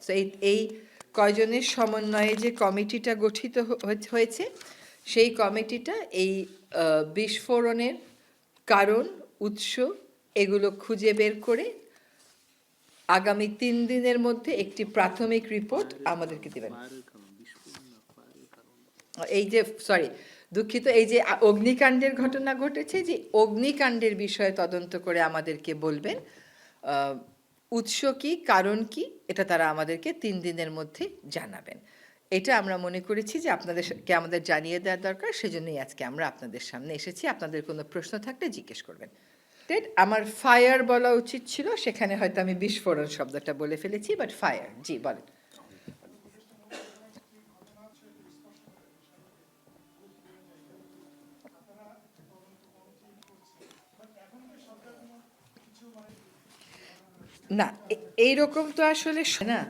তো এই কয়জনের সমন্বয়ে যে কমিটিটা গঠিত হয়েছে, সেই কমিটিটা এই বিস্ফোরণের কারণ, উৎস এগুলো খুঁজে বের করে আগামী 3 দিনের মধ্যে একটি প্রাথমিক রিপোর্ট আমাদেরকে দেবেন। এই যে দুঃখিত, এই যে অগ্নিকাণ্ডের ঘটনা ঘটেছে, যে অগ্নিকাণ্ডের বিষয়ে তদন্ত করে আমাদেরকে বলবেন উৎস কি, কারণ কি, এটা তারা আমাদেরকে 3 দিনের মধ্যে জানাবেন। এটা আমরা মনে করেছি যে আপনাদেরকে আমাদের জানিয়ে দেওয়া দরকার, সেজন্যই আজকে আমরা আপনাদের সামনে এসেছি। আপনাদের কোনো প্রশ্ন থাকলে জিজ্ঞেস করবেন। আমার ফায়ার বলা উচিত ছিল, সেখানে হয়তো আমি বিস্ফোরণ শব্দটা বলে ফেলেছি, বাট ফায়ার। জি বলেন। না, এইরকম তো আসলে না।